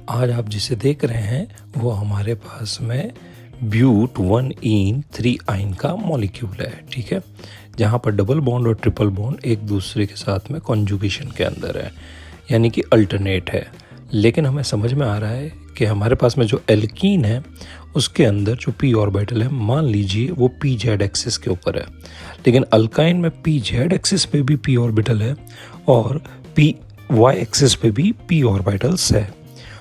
आज आप जिसे देख रहे हैं वो हमारे पास में ब्यूट 1ene 3ine का मॉलिक्यूल है, ठीक है, जहाँ पर डबल बॉन्ड और ट्रिपल बॉन्ड एक दूसरे के साथ में कॉन्जुगेशन के अंदर है, यानी कि अल्टरनेट है। लेकिन हमें समझ में आ रहा है कि हमारे पास में जो एल्कीन है उसके अंदर जो पी ऑर्बिटल है, मान लीजिए वो पी जेड एक्सिस के ऊपर है, लेकिन अल्काइन में पी जेड एक्सिस पे भी पी ऑर्बिटल है और पी वाई एक्सिस पे भी पी ऑर्बिटल्स है।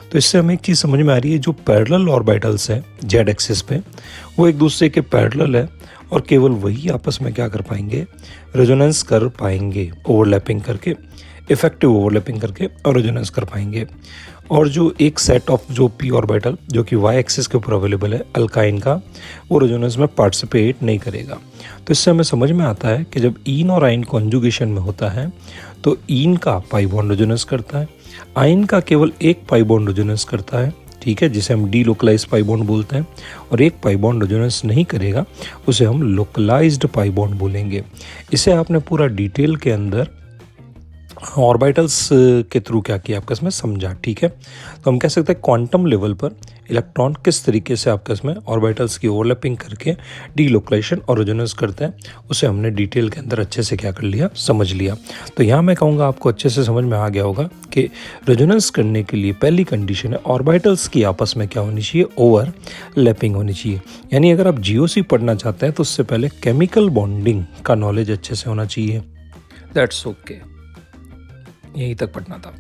तो इससे हमें एक चीज़ समझ में आ रही है, जो पैरेलल ऑर्बिटल्स हैं जेड एक्सिस पे वो एक दूसरे के पैरेलल है और केवल वही आपस में क्या कर पाएंगे, रेजोनेंस कर पाएंगे, ओवरलैपिंग करके, इफेक्टिव ओवरलैपिंग करके और रेजोनेंस कर पाएंगे। और जो एक सेट ऑफ जो पी ऑर्बिटल जो कि वाई एक्सिस के ऊपर अवेलेबल है अल्काइन का, वो रेजोनेंस में पार्टिसिपेट नहीं करेगा। तो इससे हमें समझ में आता है कि जब ईन और आइन कॉन्जुगेशन में होता है तो ईन का पाई बॉन्ड रेजोनेंस करता है, आइन का केवल एक पाई बॉन्ड रेजोनेंस करता है, ठीक है, जिसे हम डी लोकलाइज पाई बॉन्ड बोलते हैं, और एक पाई बॉन्ड रेजोनेंस नहीं करेगा उसे हम लोकलाइज्ड पाई बॉन्ड बोलेंगे। इसे आपने पूरा डिटेल के अंदर ऑर्बिटल्स के थ्रू क्या किया आपके इसमें समझा, ठीक है। तो हम कह सकते हैं क्वांटम लेवल पर इलेक्ट्रॉन किस तरीके से आपके इसमें ऑर्बिटल्स की ओवरलैपिंग करके डीलोकलाइजेशन और रेजोनेंस करते हैं, उसे हमने डिटेल के अंदर अच्छे से क्या कर लिया, समझ लिया। तो यहाँ मैं कहूँगा आपको अच्छे से समझ में आ गया होगा कि रेजोनेंस करने के लिए पहली कंडीशन है ऑर्बिटल्स की आपस में क्या होनी चाहिए, ओवरलैपिंग होनी चाहिए। यानी अगर आप जीओसी पढ़ना चाहते हैं तो उससे पहले केमिकल बॉन्डिंग का नॉलेज अच्छे से होना चाहिए। दैट्स ओके, यहीं तक पढ़ना था।